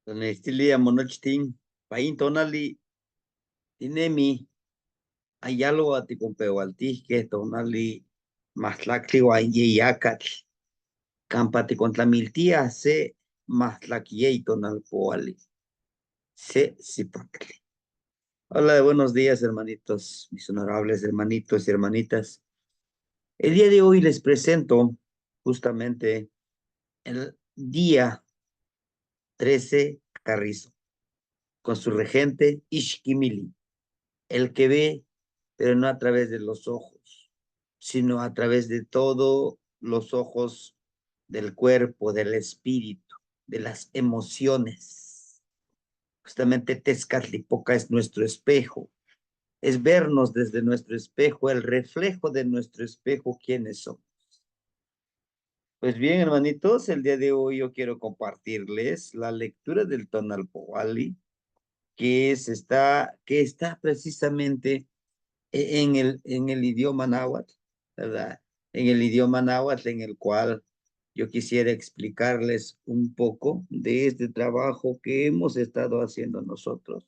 Tonestilia monochtin, pain tonali, tinemi, ayalo aticompeualtisque, tonali, mastlactli guayeyacatl, campati contramiltia, se mastlaquiei tonalpoali, se zipactli. Hola, buenos días, hermanitos, mis honorables hermanitos y hermanitas. El día de hoy les presento justamente el día 13 Carrizo, con su regente Ishkimili, el que ve, pero no a través de los ojos, sino a través de todos los ojos del cuerpo, del espíritu, de las emociones. Justamente Tezcatlipoca es nuestro espejo, es vernos desde nuestro espejo, el reflejo de nuestro espejo, quiénes somos. Pues bien, hermanitos, el día de hoy yo quiero compartirles la lectura del Tonalpohualli, que está precisamente en el idioma náhuatl, ¿verdad? En el idioma náhuatl en el cual yo quisiera explicarles un poco de este trabajo que hemos estado haciendo nosotros.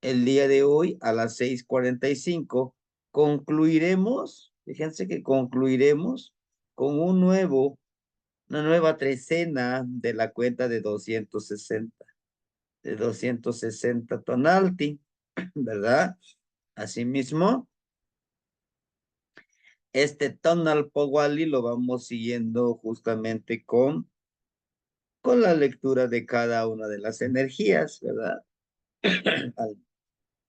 El día de hoy a las 6:45 concluiremos, fíjense que concluiremos con una nueva trecena de la cuenta de 260 tonalti, ¿verdad? Asimismo, este tonal powali lo vamos siguiendo justamente con la lectura de cada una de las energías, ¿verdad?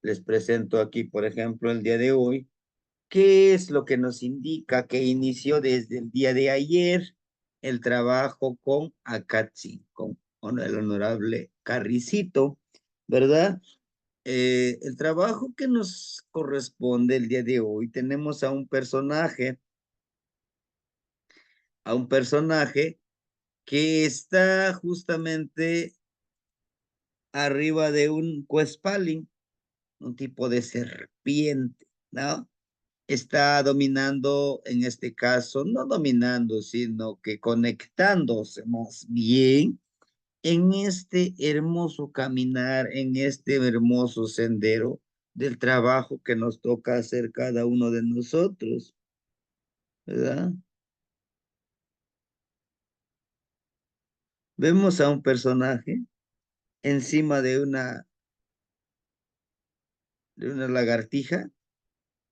Les presento aquí, por ejemplo, el día de hoy, qué es lo que nos indica que inició desde el día de ayer el trabajo con Akatsi, con el honorable Carricito, ¿verdad? El trabajo que nos corresponde el día de hoy, tenemos a un personaje que está justamente arriba de un cuespalín, un tipo de serpiente, ¿no? Está dominando, en este caso, no dominando, sino que conectándose más bien en este hermoso caminar, en este hermoso sendero del trabajo que nos toca hacer cada uno de nosotros, ¿verdad? Vemos a un personaje encima de una lagartija,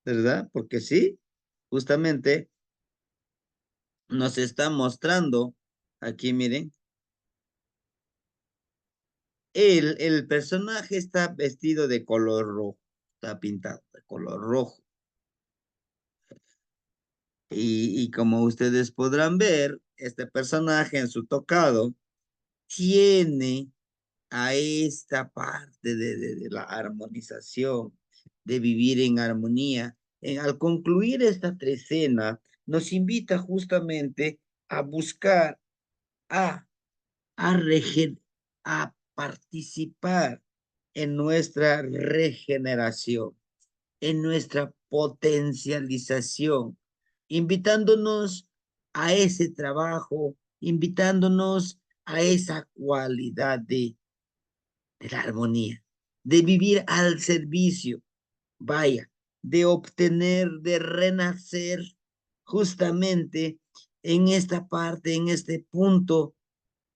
¿verdad? Porque sí, justamente nos está mostrando, aquí miren, el personaje está vestido de color rojo, está pintado de color rojo. Y como ustedes podrán ver, este personaje en su tocado tiene a esta parte de la armonización, de vivir en armonía. Al concluir esta trecena, nos invita justamente a buscar, a, a participar en nuestra regeneración, en nuestra potencialización, invitándonos a ese trabajo, invitándonos a esa cualidad de la armonía, de vivir al servicio, vaya, de obtener, de renacer justamente en esta parte, en este punto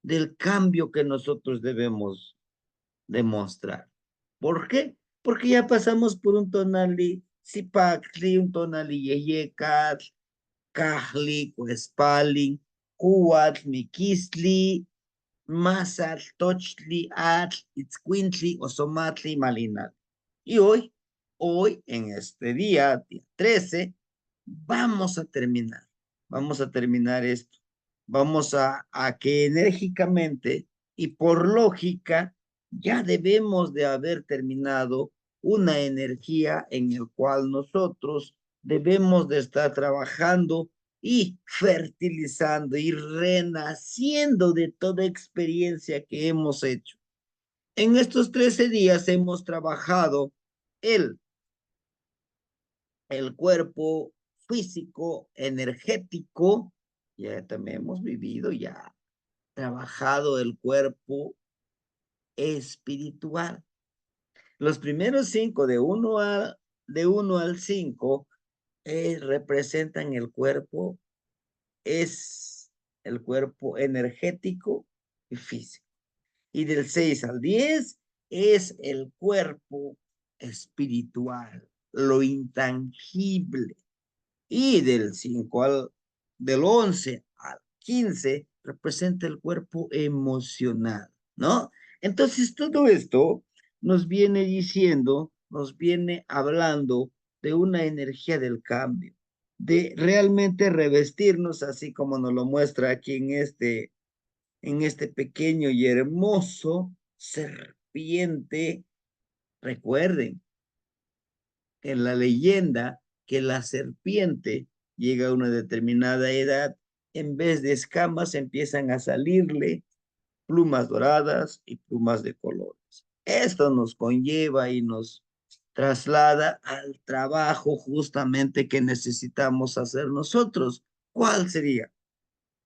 del cambio que nosotros debemos demostrar. ¿Por qué? Porque ya pasamos por un tonali zipactli, un tonali yeyecatl, cajli, cuespalin, cuatl, miquistli, masatl, tochtli, atl, itzcuintli, osomatli, malinal. Y hoy, en este día 13, vamos a terminar esto. Vamos a que enérgicamente y por lógica ya debemos de haber terminado una energía en el cual nosotros debemos de estar trabajando y fertilizando y renaciendo de toda experiencia que hemos hecho. En estos 13 días hemos trabajado el, el cuerpo físico, energético, ya también hemos vivido, ya trabajado el cuerpo espiritual. Los primeros 5, de 1 al 5, representan el cuerpo, es el cuerpo energético y físico. Y del 6 al 10 es el cuerpo espiritual, lo intangible. Y del 11 al 15 representa el cuerpo emocional, ¿no? Entonces todo esto nos viene diciendo, nos viene hablando de una energía del cambio, de realmente revestirnos, así como nos lo muestra aquí en este pequeño y hermoso serpiente. Recuerden, en la leyenda, que la serpiente llega a una determinada edad, en vez de escamas empiezan a salirle plumas doradas y plumas de colores. Esto nos conlleva y nos traslada al trabajo justamente que necesitamos hacer nosotros. ¿Cuál sería?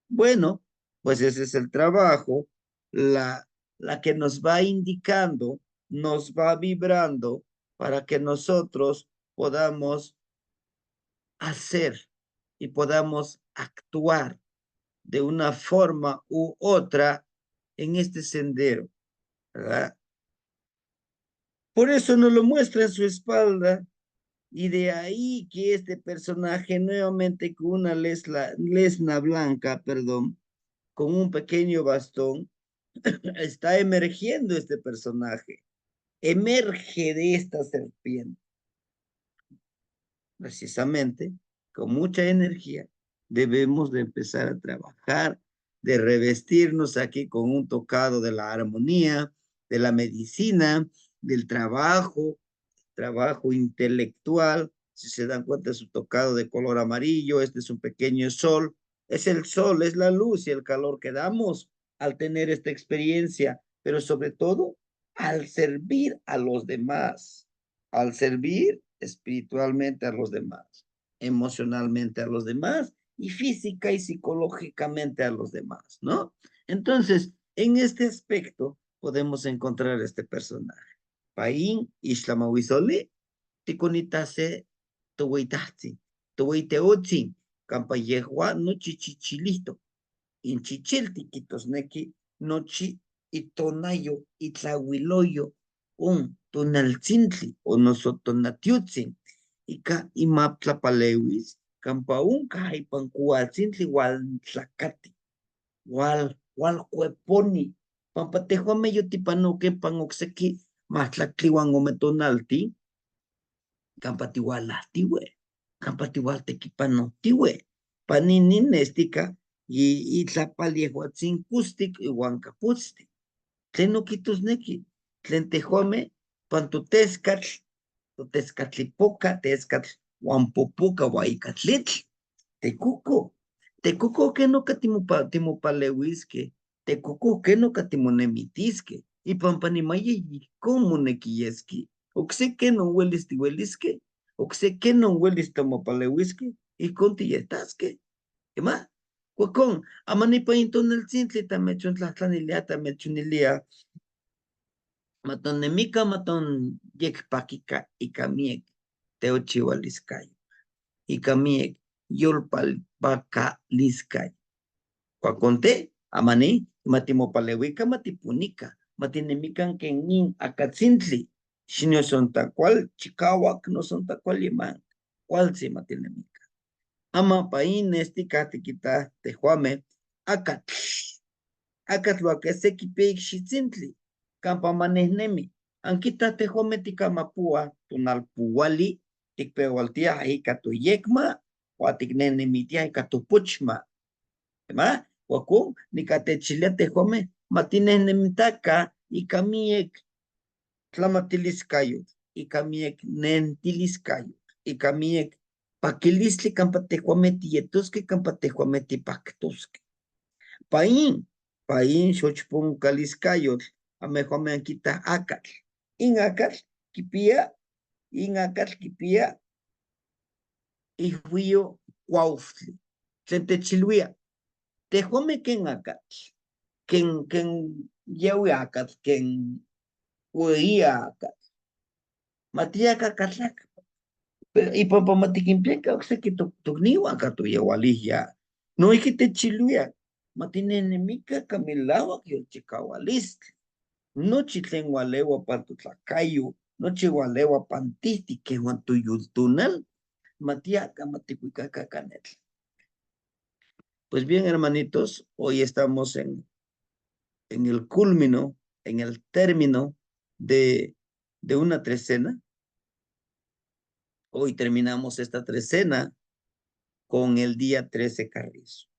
Bueno, pues ese es el trabajo, la, la que nos va indicando, nos va vibrando para que nosotros podamos hacer y podamos actuar de una forma u otra en este sendero, ¿verdad? Por eso nos lo muestra en su espalda, y de ahí que este personaje nuevamente con una lesna blanca, perdón, con un pequeño bastón, está emergiendo este personaje, emerge de esta serpiente, precisamente, con mucha energía, debemos de empezar a trabajar, de revestirnos aquí con un tocado de la armonía, de la medicina, del trabajo intelectual. Si se dan cuenta, su tocado de color amarillo, este es un pequeño sol, es el sol, es la luz y el calor que damos al tener esta experiencia, pero sobre todo al servir a los demás, al servir espiritualmente a los demás, emocionalmente a los demás y física y psicológicamente a los demás, ¿no? Entonces, en este aspecto podemos encontrar este personaje. Paín Islamawisole, ticonitase tuwaitahti, tuwaiteotzi, campayehua no chichichilisto, inchichilti quitosnequi nochi itonayo itlahuiloyo un tonaltzintli o nosotonatiutzin ika imaptlapaleuis campa unca ipan cualtzintli ualtlacati ualcueponi pampa tehuame yotipanoque pan ocseki mahtlactliuan ome tonalti campa tiualahtiue campa tiualtequipanohtiue paninin nestica y tlapaliehuatzin custic iuan caputztic. Tlen noquitusnequi, tlen tehuame pantotescatl, totescatlipoca, tescatl, uan popuca huaicatlitl, tecuco. Tecuco que no timopaleuisque, tecuco que no catimονemitisque, y pampanimaya y como nequillesqui. Oxe que no huelis tihuelisque, oxe que no huelis tomopaleuisque, y contiyetasque. ¿Qué más? Huacón, amanipa intonel tzintli tamechon tlatlanilia, tamechonilia, maton nemica, maton yekpakika, ikamiek, teochihualiscayo, ikamiek, yolpalpacaliscayo. Cuaconte, amani, matimopaleuica, matipunica, matinemican kenin acatzintli, xinio son tacual, chicawak no son tacual liman, cual si matinemica. Ama paín este catiquita tejuame, acatl, acatl sequipeik xitzintli, campa manehnemi, anquita tejuame ticamapua, tunalpuali, ticpeualtia ica tu yecma, o ticnenemitia ica tu puchma, ¿ma? Huacún, nicatechilia tejuame, matinehnemitaca, ica miek tlamatiliscayot, ica miek nentiliscayot, ica miek paquilistli campa tejuame tietusque, campa tejuame tipactusque. Paín xochpun caliscayotl, amejuame anquita acatl. In acatl kipia, ihuio cuauftli. Tlen techiluia, tejuame ken acatl. ken yawiakat, ken huiakat, matiaca catlaca. Y pampa matiquimpiaca, o sea que tugnihuaca tu yawalihya. No hay que te chiluya. Matine enemica camilawa que el chicahualist. No chitlen walewa pantu tlacayo. No chihualewa pantisti que juan tu yultunal. Matiaca maticuicaca canet. Pues bien, hermanitos, hoy estamos en el culmino, en el término de una trecena. Hoy terminamos esta trecena con el día 13 Carrizo.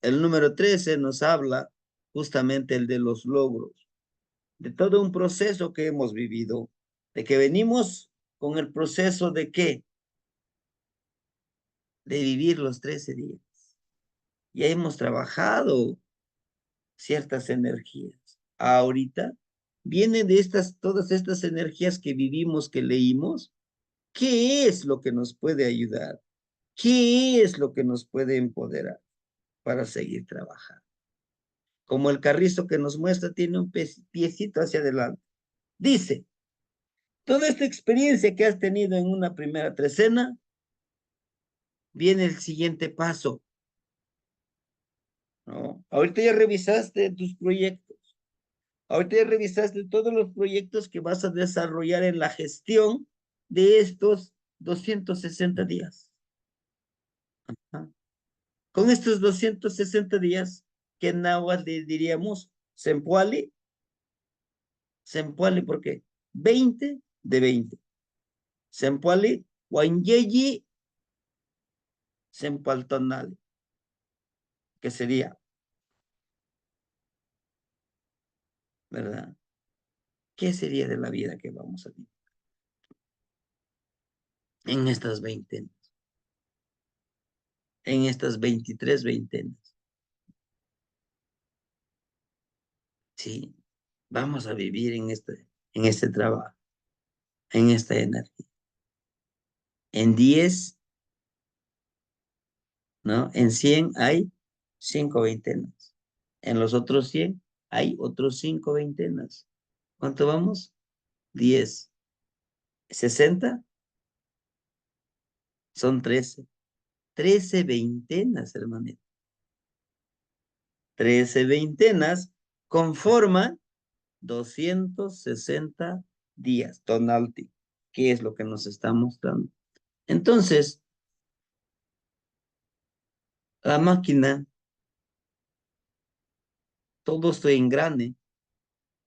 El número 13 nos habla justamente el de los logros, de todo un proceso que hemos vivido, de que venimos con el proceso de qué, de vivir los 13 días. Ya hemos trabajado ciertas energías. Ahorita vienen de todas estas energías que vivimos, que leímos. ¿Qué es lo que nos puede ayudar? ¿Qué es lo que nos puede empoderar para seguir trabajando? Como el carrizo que nos muestra, tiene un piecito hacia adelante. Dice, toda esta experiencia que has tenido en una primera trecena, viene el siguiente paso, ¿no? Ahorita ya revisaste tus proyectos. Ahorita ya revisaste todos los proyectos que vas a desarrollar en la gestión de estos 260 días. ¿Ah? Con estos 260 días, que en náhuatl le diríamos, Sempuali, ¿por qué? 20 de 20. Sempuali, Wanyeyi, Sempaltonali, que sería, ¿verdad? ¿Qué sería de la vida que vamos a vivir en estas veintenas, en estas 23 veintenas? Sí, vamos a vivir en este trabajo, en esta energía. En 10, ¿no? En 100 hay 5 veintenas. En los otros 100 hay otros 5 veintenas. ¿Cuánto vamos? 10. 60 son 13. 13 veintenas, hermanito. 13 veintenas conforman 260 días, tonalti, que es lo que nos está mostrando. Entonces, la máquina, todo esto engrane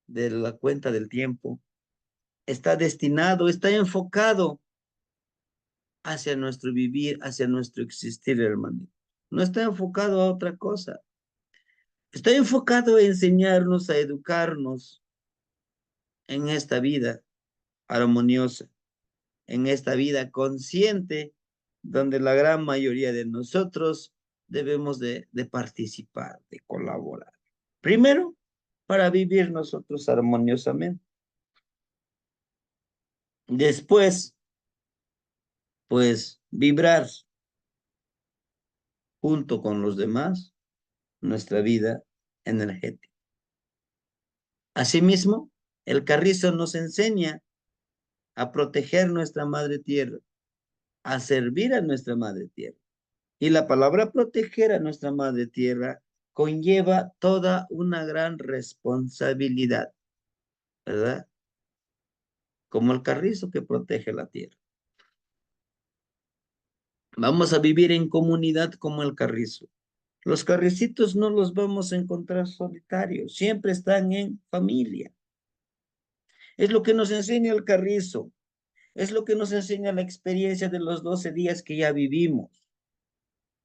de la cuenta del tiempo, está destinado, está enfocado hacia nuestro vivir, hacia nuestro existir, hermano. No está enfocado a otra cosa. Está enfocado a enseñarnos, a educarnos en esta vida armoniosa, en esta vida consciente, donde la gran mayoría de nosotros debemos de participar, de colaborar. Primero, para vivir nosotros armoniosamente. Después, pues, vibrar junto con los demás nuestra vida energética. Asimismo, el carrizo nos enseña a proteger nuestra madre tierra, a servir a nuestra madre tierra. Y la palabra proteger a nuestra madre tierra conlleva toda una gran responsabilidad, ¿verdad? Como el carrizo que protege la tierra. Vamos a vivir en comunidad como el carrizo. Los carricitos no los vamos a encontrar solitarios, siempre están en familia. Es lo que nos enseña el carrizo, es lo que nos enseña la experiencia de los 12 días que ya vivimos.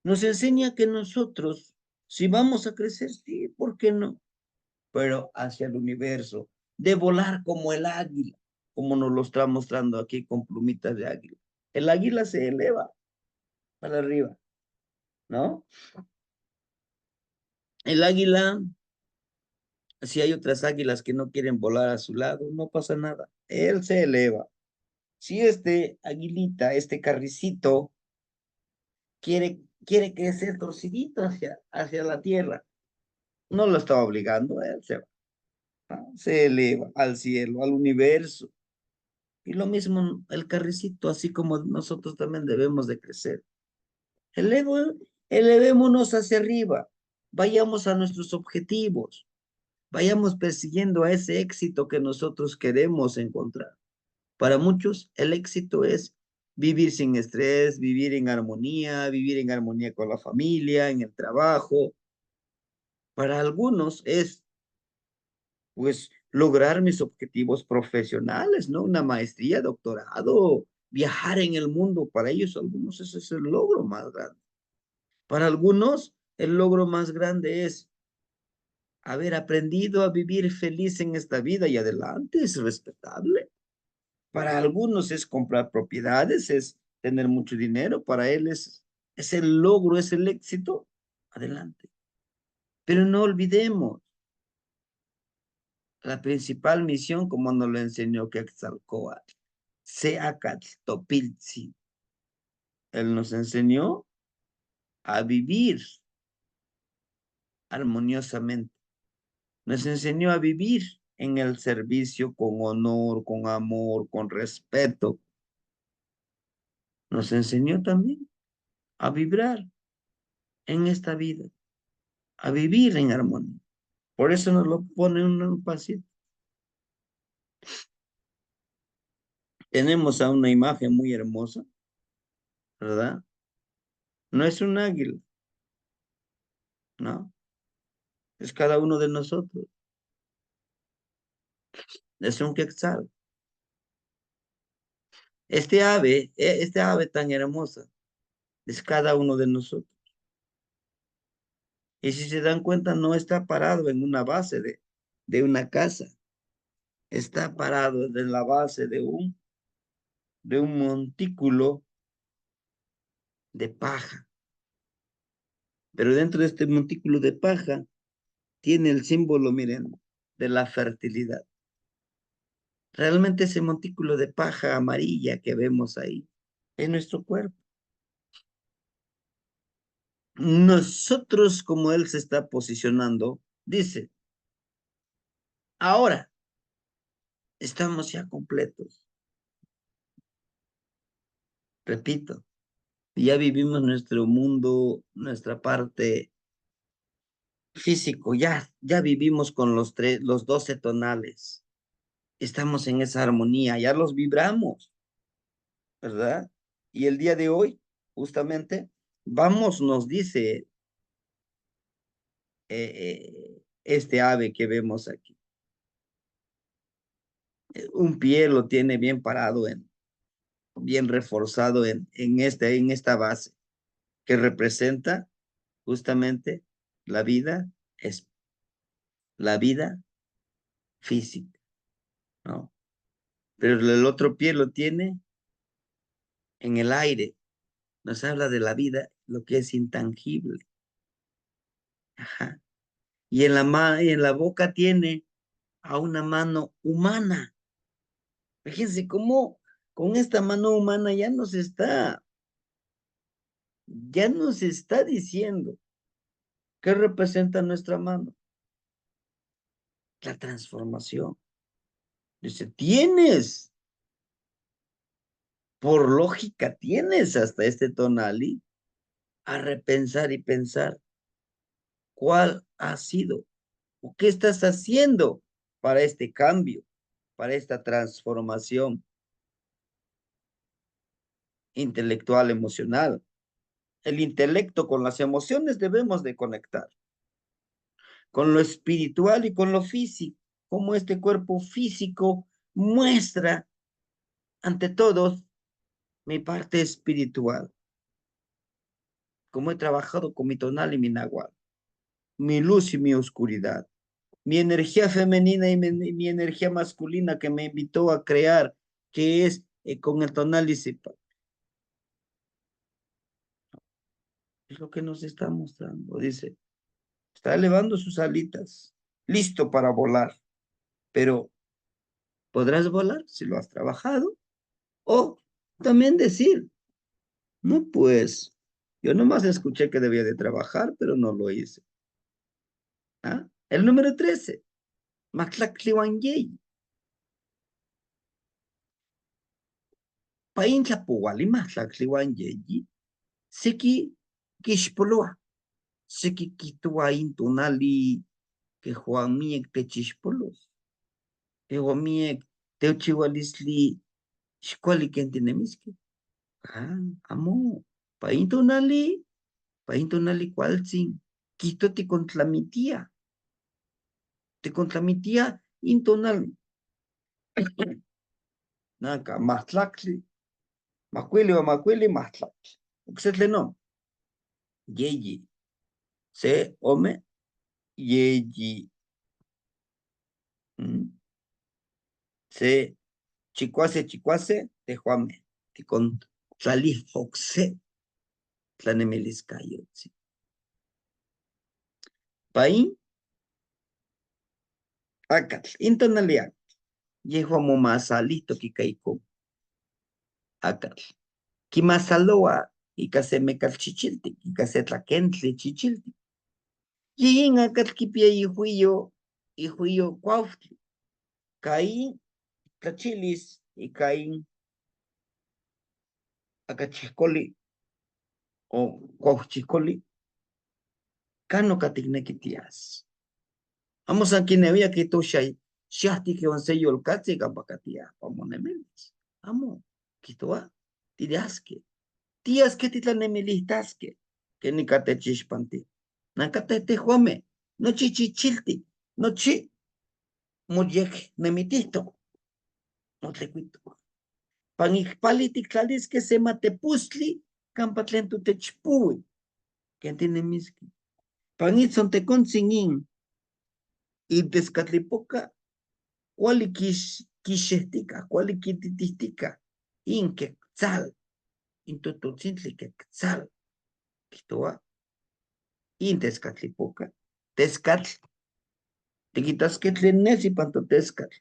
Nos enseña que nosotros, si vamos a crecer, sí, ¿por qué no? Pero hacia el universo, de volar como el águila, como nos lo está mostrando aquí con plumitas de águila. El águila se eleva para arriba, ¿no? El águila, si hay otras águilas que no quieren volar a su lado, no pasa nada. Él se eleva. Si este aguilita, este carricito, quiere crecer torcidito hacia la tierra, No lo está obligando, él se va, se eleva al cielo, al universo. Y lo mismo el carricito, así como nosotros también debemos de crecer. Elevo, elevémonos hacia arriba, vayamos a nuestros objetivos, vayamos persiguiendo a ese éxito que nosotros queremos encontrar. Para muchos, el éxito es vivir sin estrés, vivir en armonía con la familia, en el trabajo. Para algunos es, pues, lograr mis objetivos profesionales, ¿no? Una maestría, doctorado, viajar en el mundo. Para ellos, algunos, ese es el logro más grande. Para algunos, el logro más grande es haber aprendido a vivir feliz en esta vida y adelante, es respetable. Para algunos es comprar propiedades, es tener mucho dinero, para él es el logro, es el éxito, adelante. Pero no olvidemos la principal misión, como nos lo enseñó Quetzalcóatl, Seacat Topiltzi. Él nos enseñó a vivir armoniosamente, nos enseñó a vivir en el servicio con honor, con amor, con respeto. Nos enseñó también a vibrar en esta vida, a vivir en armonía. Por eso nos lo pone un pasito. Tenemos a una imagen muy hermosa, ¿verdad? No es un águila, ¿no? Es cada uno de nosotros. Es un quetzal. Este ave tan hermosa, es cada uno de nosotros. Y si se dan cuenta, no está parado en una base de una casa. Está parado en la base de un montículo de paja. Pero dentro de este montículo de paja tiene el símbolo, miren, de la fertilidad. Realmente ese montículo de paja amarilla que vemos ahí es nuestro cuerpo. Nosotros, como él se está posicionando, dice, ahora estamos ya completos. Repito, ya vivimos nuestro mundo, nuestra parte físico, ya vivimos con los 12 tonales. Estamos en esa armonía, ya los vibramos, ¿verdad? Y el día de hoy, justamente, vamos, nos dice este ave que vemos aquí. Un pie lo tiene bien parado, bien reforzado en esta base, que representa justamente la vida, es la vida física, ¿no? Pero el otro pie lo tiene en el aire, nos habla de la vida, lo que es intangible. Ajá. Y en la boca tiene a una mano humana. Fíjense cómo con esta mano humana ya nos está diciendo qué representa nuestra mano. La transformación. Dice, por lógica, tienes hasta este tonali a repensar y pensar cuál ha sido o qué estás haciendo para este cambio, para esta transformación intelectual, emocional. El intelecto con las emociones debemos de conectar, con lo espiritual y con lo físico, como este cuerpo físico muestra ante todos mi parte espiritual, como he trabajado con mi tonal y mi nahual, mi luz y mi oscuridad, mi energía femenina y mi energía masculina que me invitó a crear, que es con el tonal y sepa. Es lo que nos está mostrando, dice, está elevando sus alitas, listo para volar, pero podrás volar si lo has trabajado, o también decir, no, pues, yo nomás escuché que debía de trabajar, pero no lo hice. ¿Ah? El número 13. Mactlactliwanyei. Pain tlapuali mactlactliwanyei. Seki kishpoloa. Seki kitua intonali que Juan Miek te chispolo. Te Juan Miek te uchiwalisli xkuali ken tinemiski. Ah, amo. Pain tonali cualtzin. Quito te contlamitia intonal. Naka, mahtlactli. Macuili o macuili, mahtlactli. Uxetle no. Yeyi. Se ome. Yeyi. Se chicuase, te juame. Te con tlali foxe. Tlanemeliscayotzi. Pain, acatl. Intonaliak. Yejo momasalito kikaiko. Acatl. Kimasaloa. Ika se mecalchichilti. Ika se tlaquentli chichilti. Yin acatl kipia ijuyo cuauhtli. Caín, tlachilis, y caín, acachicoli, o cuauchicoli, cano catignequitias. Vamos aquí nevia que to shay, shahti que once yo el catsi campacatia, pamonemelis. Amo, quitoa, tidiasque, tías que titlanemilitasque, que ni catechishpanti. Nakate te juame, no chichichilti, no chi, muyek, nemitito, no te cuito. Panigpali tictlalis que se matepustli, campatlen tu techpui, que tiene miski. Panitzon te consingin, y descatlipoca, cuali quixehtica, cuali quititistica, in quetzal, in tototzintli quetzal, quitoa, in descatlipoca, descatl, te quitas que tlenesi panto descatl,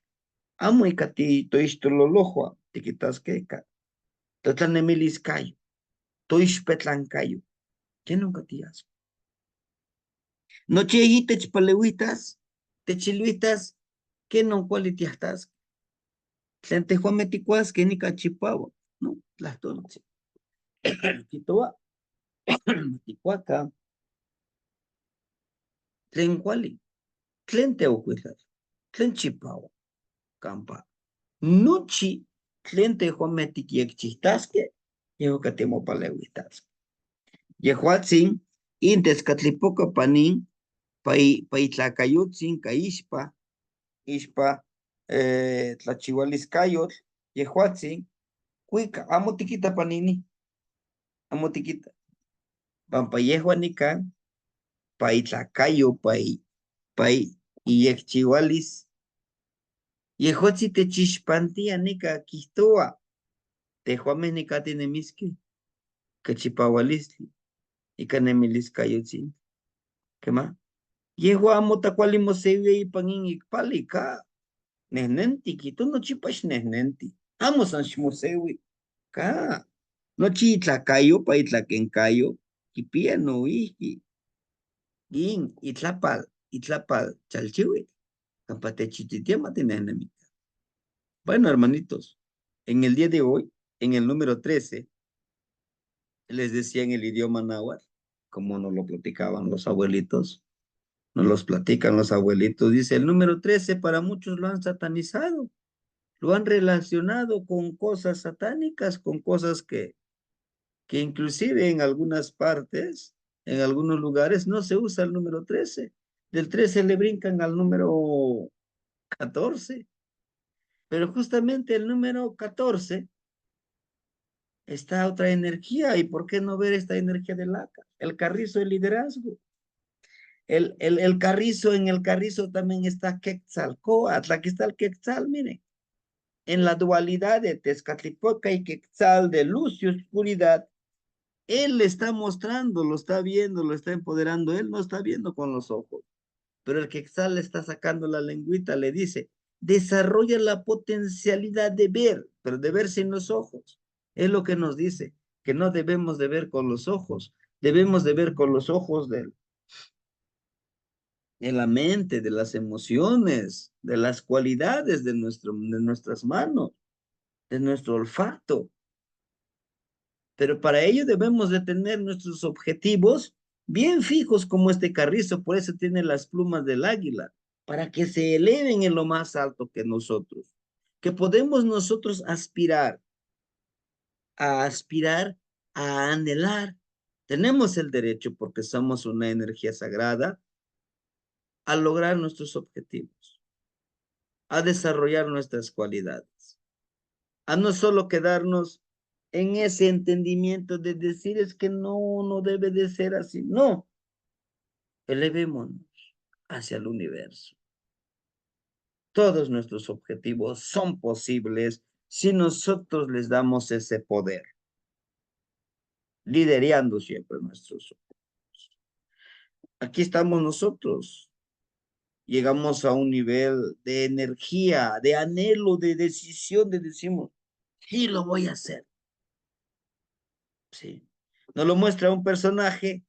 amo y cati toistololojoa, te quitas que ca, totlanemiliscayo, toispetlancayo, que nunca tías. Noche y techiluitas, que no cualitiastas, tlen Juan meticuas que ni cachipawa, no, las tonce. Quitoa, meticuaca, tlen cuali, tlen teucuitas, tlen chipawa, campa. Nuchi, tlen Juan metiquiexistasque, yeho catemo paleuitas. Yehuatzin, intes catlipoca panin, paitlacayutzin, caispa, ispa, tlachihualiscayotl, yehuatzin, cuica, amo tiquita panini, amo tiquita. Pampa yehuanica, paitlacayo, pai, y yexchihualis, yehuatzi te chispantía nica, quistoa, te juame nica tinemiski, cachipahualisli, y canemiliscayotzin. ¿Qué más? Yehua amo tacualimo sewe y panin ikpalika. Nehnenti, quito no chipash nehnenti. Amo san shmosewi. Ka. No chi itlacayo pa itlaquencayo. Kipia no ihi. Gin, itlapal, chalchiwi. Campate chititiama tinenemi. Bueno, hermanitos, en el día de hoy, en el número 13, les decía en el idioma náhuatl, como nos lo platicaban los abuelitos, nos los platican los abuelitos. Dice, el número 13 para muchos lo han satanizado, lo han relacionado con cosas satánicas, con cosas que inclusive en algunas partes, en algunos lugares, no se usa el número 13. Del 13 le brincan al número 14. Pero justamente el número 14 está otra energía. ¿Y por qué no ver esta energía del ACA? El carrizo del liderazgo. El carrizo, en el carrizo también está Quetzalcóatl, aquí está el Quetzal, mire, en la dualidad de Tezcatlipoca y Quetzal, de luz y oscuridad, él le está mostrando, lo está viendo, lo está empoderando, él no está viendo con los ojos, pero el Quetzal le está sacando la lengüita, le dice, desarrolla la potencialidad de ver, pero de ver sin los ojos, es lo que nos dice, que no debemos de ver con los ojos, debemos de ver con los ojos del de la mente, de las emociones, de las cualidades de nuestras manos, de nuestro olfato. Pero para ello debemos de tener nuestros objetivos bien fijos como este carrizo, por eso tiene las plumas del águila, para que se eleven en lo más alto que nosotros, que podemos nosotros aspirar, a anhelar. Tenemos el derecho, porque somos una energía sagrada, a lograr nuestros objetivos, a desarrollar nuestras cualidades, a no solo quedarnos en ese entendimiento de decir es que no, no debe de ser así. No, elevémonos hacia el universo. Todos nuestros objetivos son posibles si nosotros les damos ese poder, liderando siempre nuestros objetivos. Aquí estamos nosotros. Llegamos a un nivel de energía, de anhelo, de decisión, de decimos, sí, lo voy a hacer. Sí. Nos lo muestra un personaje,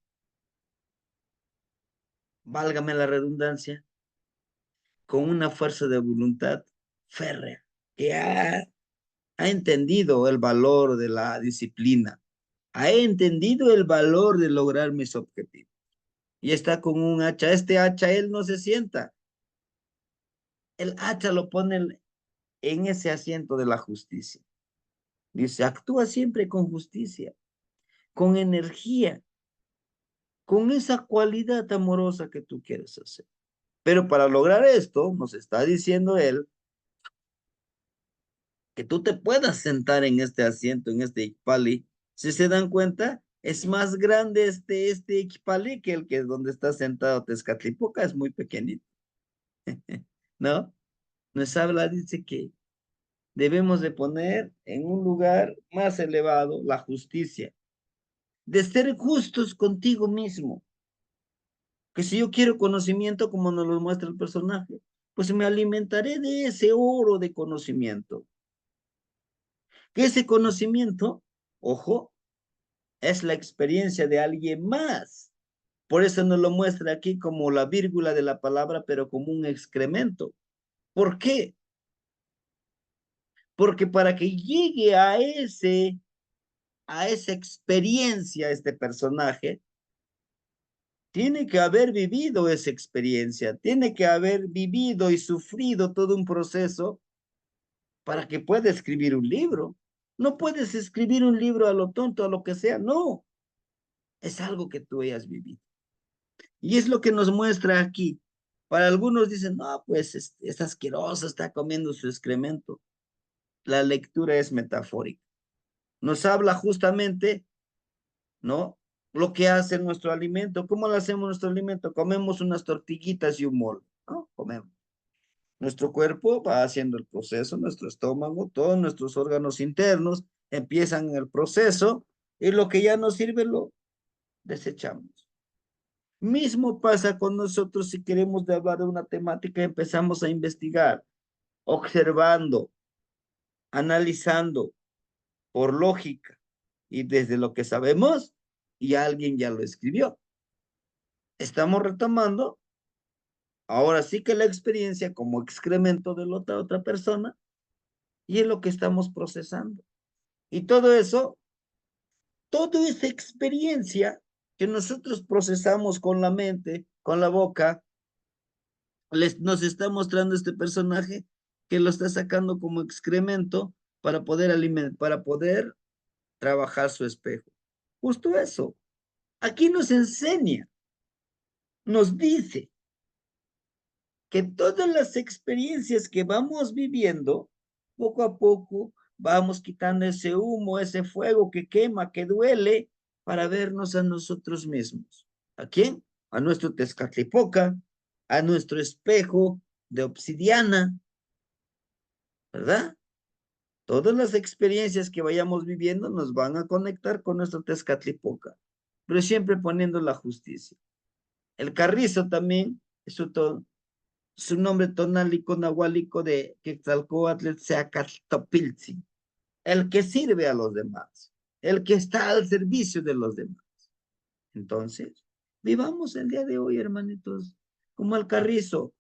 válgame la redundancia, con una fuerza de voluntad férrea, que ha entendido el valor de la disciplina, ha entendido el valor de lograr mis objetivos. Y está con un hacha. Este hacha él no se sienta. El hacha lo pone en ese asiento de la justicia. Dice, actúa siempre con justicia, con energía, con esa cualidad amorosa que tú quieres hacer. Pero para lograr esto, nos está diciendo él, que tú te puedas sentar en este asiento, en este Ixpali. Si se dan cuenta, es más grande este Ixpali que el que es donde está sentado Tezcatlipoca, es muy pequeñito, ¿no? Nos habla, dice que debemos de poner en un lugar más elevado la justicia, de ser justos contigo mismo, que si yo quiero conocimiento, como nos lo muestra el personaje, pues me alimentaré de ese oro de conocimiento, que ese conocimiento, ojo, es la experiencia de alguien más. Por eso nos lo muestra aquí como la vírgula de la palabra, pero como un excremento. ¿Por qué? Porque para que llegue a esa experiencia este personaje, tiene que haber vivido esa experiencia, tiene que haber vivido y sufrido todo un proceso para que pueda escribir un libro. No puedes escribir un libro a lo tonto, a lo que sea, no. Es algo que tú hayas vivido. Y es lo que nos muestra aquí. Para algunos dicen, no, pues es asqueroso, está comiendo su excremento. La lectura es metafórica. Nos habla justamente, ¿no? Lo que hace nuestro alimento. ¿Cómo lo hacemos nuestro alimento? Comemos unas tortillitas y un mole, ¿no? Comemos. Nuestro cuerpo va haciendo el proceso, nuestro estómago, todos nuestros órganos internos empiezan el proceso y lo que ya no sirve lo desechamos. Mismo pasa con nosotros si queremos de hablar de una temática, empezamos a investigar, observando, analizando por lógica y desde lo que sabemos y alguien ya lo escribió. Estamos retomando ahora sí que la experiencia como excremento de la otra persona y es lo que estamos procesando. Y todo eso, toda esa experiencia que nosotros procesamos con la mente, con la boca, nos está mostrando este personaje que lo está sacando como excremento para poder alimentar, para poder trabajar su espejo. Justo eso. Aquí nos enseña, nos dice que todas las experiencias que vamos viviendo, poco a poco, vamos quitando ese humo, ese fuego que quema, que duele, para vernos a nosotros mismos. ¿A quién? A nuestro Tezcatlipoca, a nuestro espejo de obsidiana, ¿verdad? Todas las experiencias que vayamos viviendo nos van a conectar con nuestro Tezcatlipoca, pero siempre poniendo la justicia. El carrizo también es su nombre tonálico nahuálico de Quetzalcóatl Seacatopilzi, el que sirve a los demás, el que está al servicio de los demás. Entonces, vivamos el día de hoy, hermanitos, como el carrizo,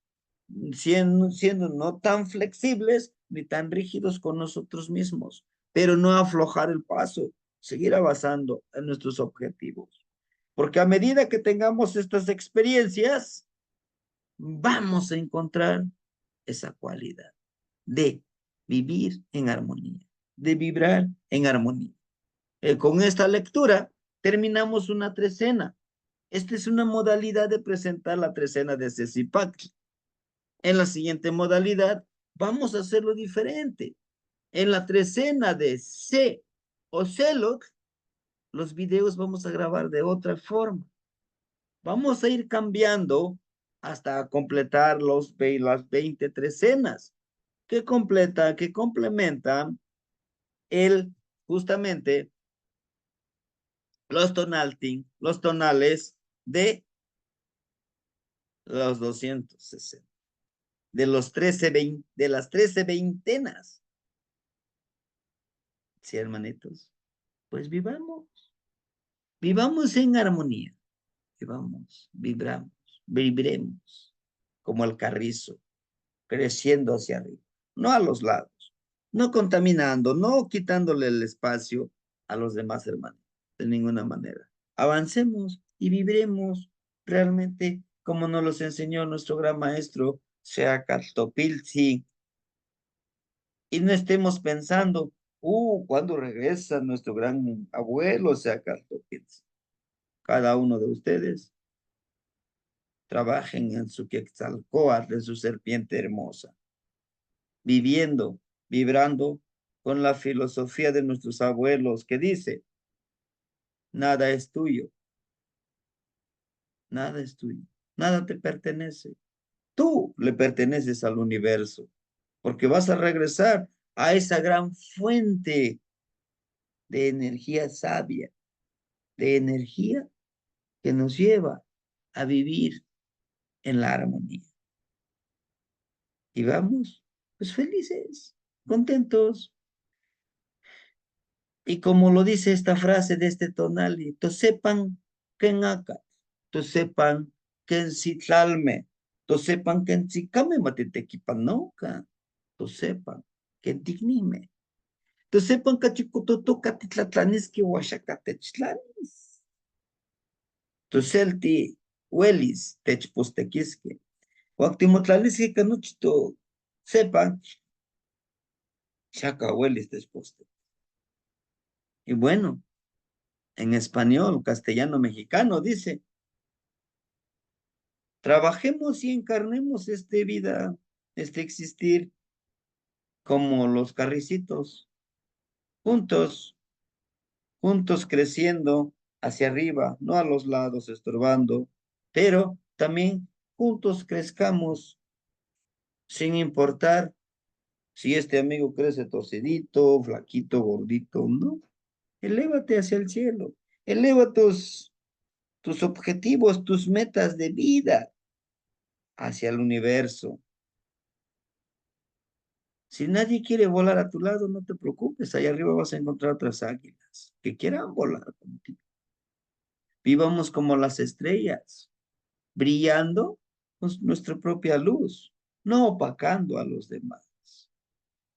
siendo no tan flexibles ni tan rígidos con nosotros mismos, pero no aflojar el paso, seguir avanzando en nuestros objetivos. Porque a medida que tengamos estas experiencias, vamos a encontrar esa cualidad de vivir en armonía, de vibrar en armonía. Con esta lectura terminamos una trecena. Esta es una modalidad de presentar la trecena de Cecipactli. En la siguiente modalidad vamos a hacerlo diferente. En la trecena de C o Celot, los videos vamos a grabar de otra forma. Vamos a ir cambiando hasta completar las 20 trecenas que complementan justamente los tonales de los 260, de las 13 veintenas. Sí, hermanitos, pues vivamos en armonía, vibremos como el carrizo, creciendo hacia arriba, no a los lados, no contaminando, no quitándole el espacio a los demás hermanos, de ninguna manera. Avancemos y vibremos realmente como nos los enseñó nuestro gran maestro, Sea Cartopilzi, y no estemos pensando, ¿cuándo regresa nuestro gran abuelo, Sea Cartopilzi? Cada uno de ustedes trabajen en su Quetzalcóatl, en su serpiente hermosa, viviendo, vibrando con la filosofía de nuestros abuelos que dice, nada es tuyo, nada es tuyo, nada te pertenece. Tú le perteneces al universo, porque vas a regresar a esa gran fuente de energía sabia, de energía que nos lleva a vivir en la armonía. Y vamos, pues felices, contentos. Y como lo dice esta frase de este tonali, to sepan que en acá, to sepan que en citlalme, to sepan que en cicame matitequipanauca, to sepan que en tignime, to sepan que chicutotoca titlatlanisque huaxacatechtlanis, to selti huelis techpostequisque, huactimotlanisque canuchito, sepan, chaca huelis techposte. Y bueno, en español, castellano, mexicano, dice, trabajemos y encarnemos vida, este existir como los carricitos, juntos, juntos creciendo hacia arriba, no a los lados estorbando, pero también juntos crezcamos sin importar si este amigo crece torcidito, flaquito, gordito, no. Elévate hacia el cielo, eleva tus objetivos, tus metas de vida hacia el universo. Si nadie quiere volar a tu lado, no te preocupes, allá arriba vas a encontrar otras águilas que quieran volar contigo. Vivamos como las estrellas, brillando con nuestra propia luz, no opacando a los demás.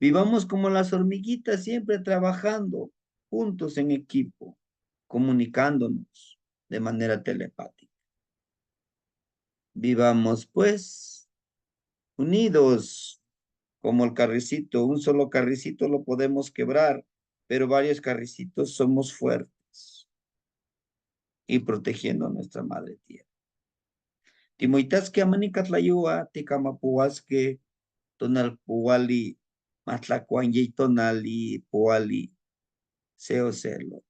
Vivamos como las hormiguitas, siempre trabajando juntos en equipo, comunicándonos de manera telepática. Vivamos pues unidos como el carricito. Un solo carricito lo podemos quebrar, pero varios carricitos somos fuertes y protegiendo a nuestra madre tierra. Timoitasque amanicatlayua, ticamapuasque, tonal puali, matlacuanye tonali, puali, seo celo.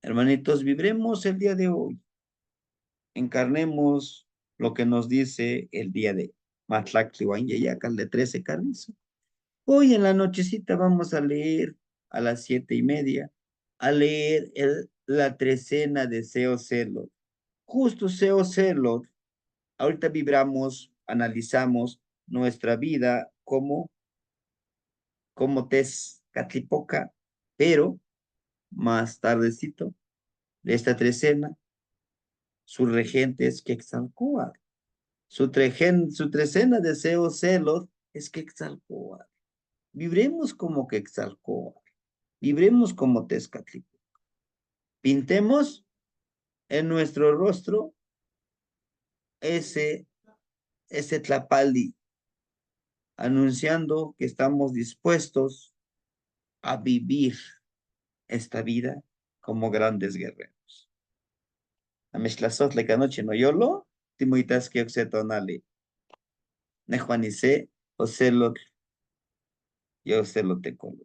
Hermanitos, vibremos el día de hoy. Encarnemos lo que nos dice el día de Matlactlihuanyeyacal de 13 carrizo. Hoy en la nochecita vamos a leer a las 7:30, a leer la trecena de Seo Celot. Justo Seo Celot, ahorita vibramos, analizamos nuestra vida como Tezcatlipoca, pero más tardecito de esta trecena, su regente es Quetzalcóatl. Su trecena deseo celos es que Quetzalcóatl. Vibremos como Quetzalcóatl. Vibremos como Tezcatlipoca. Pintemos en nuestro rostro ese, ese tlapaldi, anunciando que estamos dispuestos a vivir esta vida como grandes guerreros. Ameshlazotle canoche no yolo, timoitas que oxetonali. Nejuanice, ocelo, yo ocelo te colo.